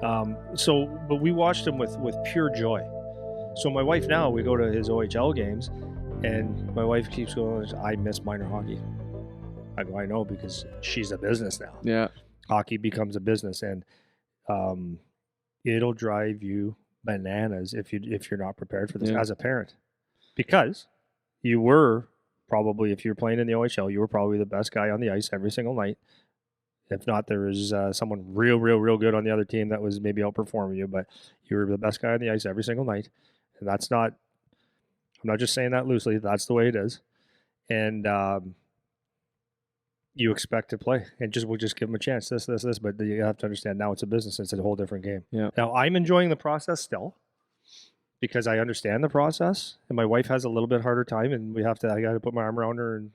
But we watched him with pure joy. So my wife now, we go to his OHL games, and my wife keeps going, I miss minor hockey. I go, I know, because she's a business now. Yeah. Hockey becomes a business, and it'll drive you bananas if you're not prepared for this as a parent, because you were probably, if you're playing in the OHL, you were probably the best guy on the ice every single night. If not, there was someone real good on the other team that was maybe outperforming you, but you were the best guy on the ice every single night. And that's not, I'm not just saying that loosely, that's the way it is. And you expect to play, and we'll just give them a chance, this, but you have to understand, now it's a business, it's a whole different game. Yeah. Now, I'm enjoying the process still, because I understand the process, and my wife has a little bit harder time, and I got to put my arm around her and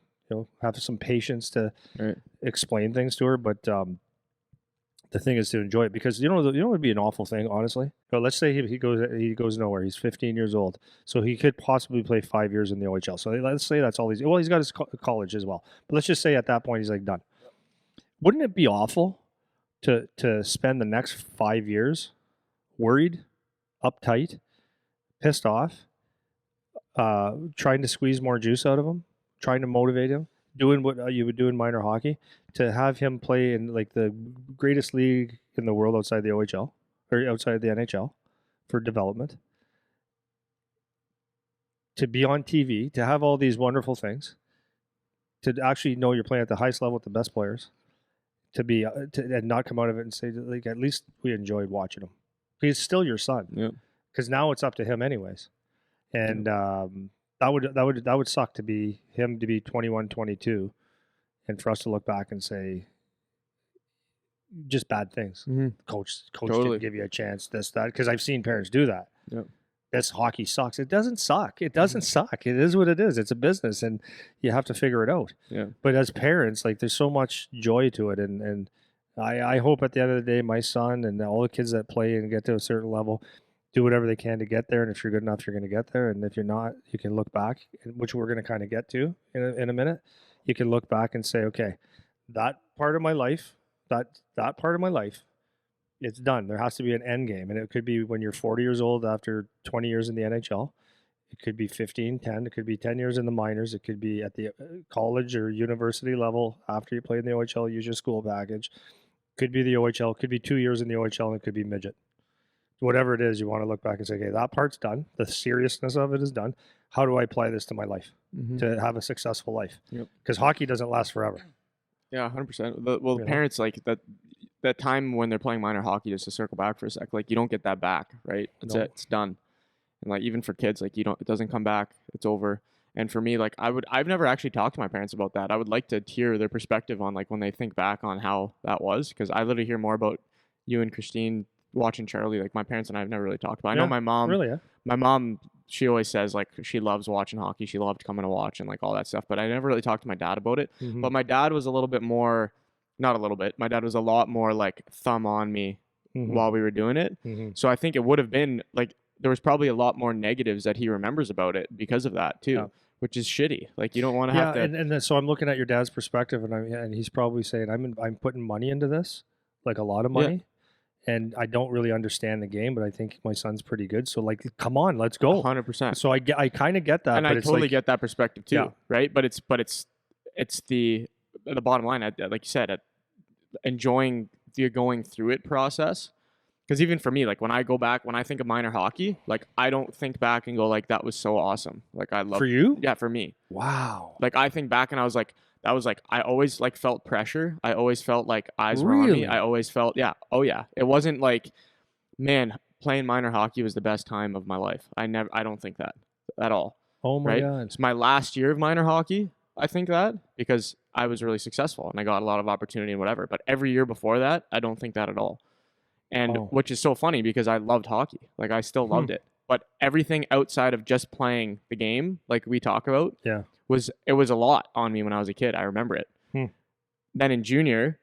have some patience to explain things to her. But the thing is to enjoy it, because it would be an awful thing, honestly. But let's say he goes nowhere. He's 15 years old, so he could possibly play 5 years in the OHL. So let's say that's all he's got his college as well. But let's just say at that point he's like done. Wouldn't it be awful to spend the next 5 years worried, uptight, pissed off, trying to squeeze more juice out of him, trying to motivate him, doing what you would do in minor hockey, to have him play in like the greatest league in the world outside the OHL or outside the NHL for development, to be on TV, to have all these wonderful things, to actually know you're playing at the highest level with the best players, and not come out of it and say, like, at least we enjoyed watching him. He's still your son. Yeah. Because now it's up to him anyways. And that would suck to be him to be 21, 22, and for us to look back and say just bad things. Mm-hmm. Coach Totally. didn't give you a chance, this, that, because I've seen parents do that. Yep. This hockey sucks. It doesn't suck. It doesn't suck. It is what it is. It's a business, and you have to figure it out. Yeah. But as parents, like, there's so much joy to it, and I hope at the end of the day, my son and all the kids that play and get to a certain level do whatever they can to get there. And if you're good enough, you're going to get there. And if you're not, you can look back, which we're going to kind of get to in a minute. You can look back and say, okay, that part of my life, that part of my life, it's done. There has to be an end game. And it could be when you're 40 years old after 20 years in the NHL. It could be 15, 10. It could be 10 years in the minors. It could be at the college or university level after you play in the OHL, use your school package. Could be the OHL. Could be 2 years in the OHL, and it could be midget. Whatever it is, you want to look back and say, okay, that part's done. The seriousness of it is done. How do I apply this to my life to have a successful life? Because hockey doesn't last forever. Yeah, 100%. The parents, like that time when they're playing minor hockey, just to circle back for a sec, like, you don't get that back, right? That's it. It's done. And like, even for kids, like, it doesn't come back. It's over. And for me, like, I've never actually talked to my parents about that. I would like to hear their perspective on, like, when they think back on how that was, because I literally hear more about you and Christine watching Charlie. Like, my parents and I have never really talked about it. I know my mom. Really? Yeah. My mom, she always says, like, she loves watching hockey. She loved coming to watch and, like, all that stuff. But I never really talked to my dad about it. Mm-hmm. But my dad was a little bit more, not a little bit. My dad was a lot more like thumb on me while we were doing it. Mm-hmm. So I think it would have been like, there was probably a lot more negatives that he remembers about it because of that too, which is shitty. Like, you don't want to have to. And so I'm looking at your dad's perspective, and he's probably saying, I'm putting money into this, like a lot of money. Yeah. And I don't really understand the game, but I think my son's pretty good. So, like, come on, let's go. 100%. So I kind of get that. And but I totally get that perspective too, right? But it's the bottom line, like you said, enjoying the going through it process. Because even for me, like, when I go back, when I think of minor hockey, like, I don't think back and go, like, that was so awesome. Like, I love. For you? Yeah, for me. Wow. Like, I think back and I was like, that was like, I always like felt pressure. I always felt like eyes were on me. I always felt, it wasn't like, man, playing minor hockey was the best time of my life. I don't think that at all. Oh my God. It's my last year of minor hockey. I think that because I was really successful and I got a lot of opportunity and whatever. But every year before that, I don't think that at all. And which is so funny because I loved hockey. Like, I still loved it. But everything outside of just playing the game, like we talk about, it was a lot on me when I was a kid. I remember it. Then in junior,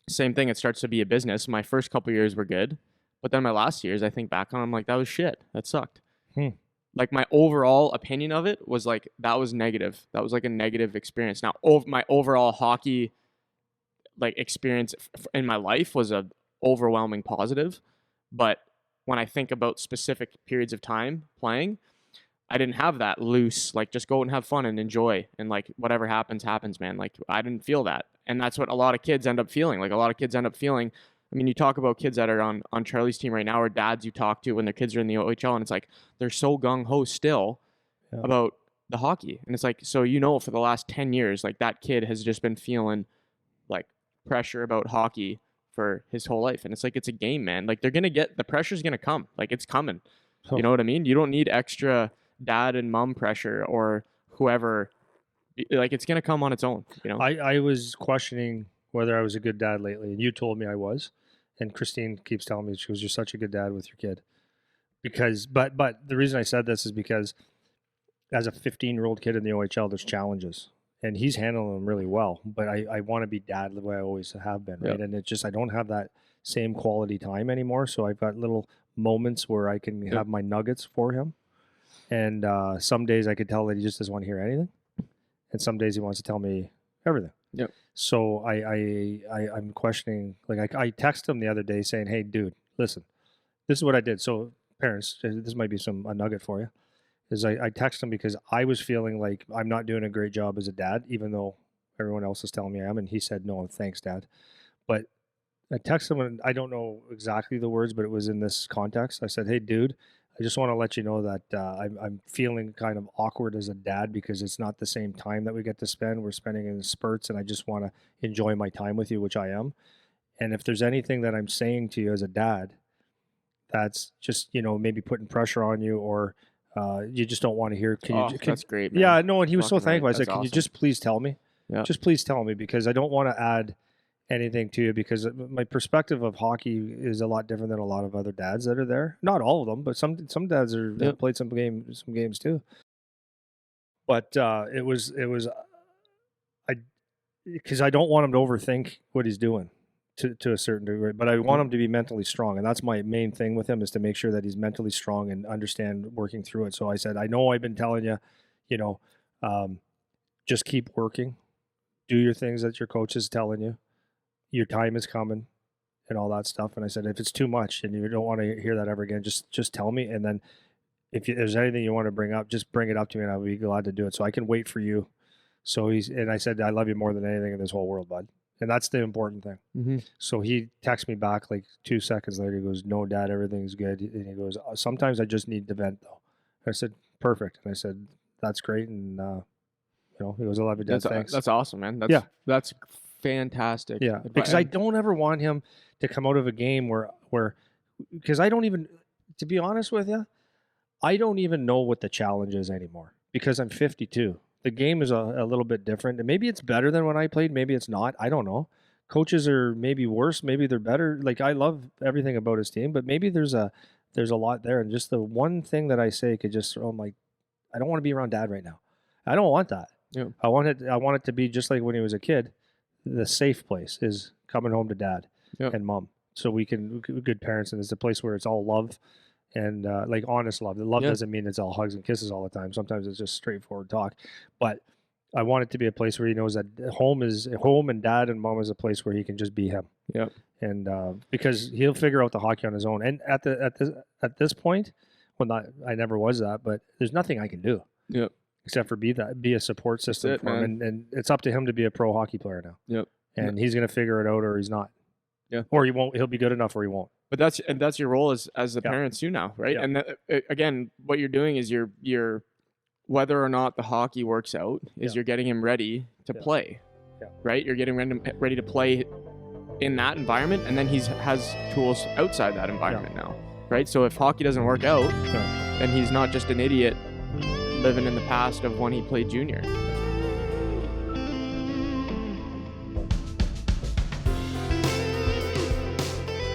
same thing. It starts to be a business. My first couple years were good. But then my last years, I think back on, I'm like, that was shit. That sucked. Like, my overall opinion of it was like, that was negative. That was like a negative experience. Now, my overall hockey like experience in my life was a overwhelming positive. But when I think about specific periods of time playing, I didn't have that loose, like, just go and have fun and enjoy. And like, whatever happens, happens, man. Like, I didn't feel that. And that's what a lot of kids end up feeling. Like, a lot of kids end up feeling, I mean, you talk about kids that are on Charlie's team right now, or dads you talk to when their kids are in the OHL, and it's like, they're so gung-ho still about the hockey. And it's like, so, for the last 10 years, like, that kid has just been feeling like pressure about hockey for his whole life. And it's like, it's a game, man. Like, the pressure's going to come. Like, it's coming. You know what I mean? You don't need extra dad and mom pressure or whoever. Like, it's going to come on its own, I was questioning whether I was a good dad lately, and you told me I was. And Christine keeps telling me, she goes, you're such a good dad with your kid. But the reason I said this is because as a 15-year-old kid in the OHL, there's challenges. And he's handling them really well. But I want to be dad the way I always have been, right? And it's just, I don't have that same quality time anymore. So I've got little moments where I can have my nuggets for him. And some days I could tell that he just doesn't want to hear anything. And some days he wants to tell me everything. Yep. So I'm questioning, like I texted him the other day saying, hey, dude, listen, this is what I did. So parents, this might be a nugget for you, is I texted him because I was feeling like I'm not doing a great job as a dad, even though everyone else is telling me I am. And he said, no, thanks, Dad. But I texted him, and I don't know exactly the words, but it was in this context. I said, hey, dude, I just want to let you know that I'm feeling kind of awkward as a dad because it's not the same time that we get to spend. We're spending in spurts, and I just want to enjoy my time with you, which I am. And if there's anything that I'm saying to you as a dad that's just, maybe putting pressure on you, or you just don't want to hear, that's great, man. Yeah, no, and he was so thankful. I said, can you just please tell me? Yeah. Just please tell me, because I don't want to add anything to you, because my perspective of hockey is a lot different than a lot of other dads that are there. Not all of them, but some dads have played some games too. But it was because I don't want him to overthink what he's doing to a certain degree, but I want him to be mentally strong, and that's my main thing with him, is to make sure that he's mentally strong and understand working through it. So I said, I know I've been telling you, just keep working, do your things that your coach is telling you. Your time is coming and all that stuff. And I said, if it's too much and you don't want to hear that ever again, just tell me. And then if there's anything you want to bring up, just bring it up to me, and I'll be glad to do it. So I can wait for you. So and I said, I love you more than anything in this whole world, bud. And that's the important thing. Mm-hmm. So he texts me back like 2 seconds later. He goes, no, Dad, everything's good. And he goes, sometimes I just need to vent though. And I said, perfect. And I said, that's great. And, he goes, I love you, Dad. Thanks. That's awesome, man. That's fantastic. Yeah, because I don't ever want him to come out of a game where because I don't even, to be honest with you, I don't even know what the challenge is anymore, because I'm 52. The game is a little bit different, and maybe it's better than when I played, maybe it's not. I don't know. Coaches are maybe worse, maybe they're better. Like, I love everything about his team, but maybe there's a lot there, and just the one thing that I say could just, I don't want to be around Dad right now. I don't want that. Yeah. I want it to be just like when he was a kid. The safe place is coming home to Dad and Mom, so we can good parents, and it's a place where it's all love and like honest love. The love doesn't mean it's all hugs and kisses all the time. Sometimes it's just straightforward talk. But I want it to be a place where he knows that home, and Dad and Mom is a place where he can just be him. Yeah. And because he'll figure out the hockey on his own. And at this point, I never was that, but there's nothing I can do. Yeah. Except for be a support system for him, and it's up to him to be a pro hockey player now. Yep. And he's going to figure it out, or he's not. Yeah. Or he won't. He'll be good enough, or he won't. But that's your role as the parents too now, right? Yeah. And again, what you're doing is you're whether or not the hockey works out is you're getting him ready to play, right? You're getting ready to play in that environment, and then he has tools outside that environment now, right? So if hockey doesn't work out, then he's not just an idiot living in the past of when he played junior.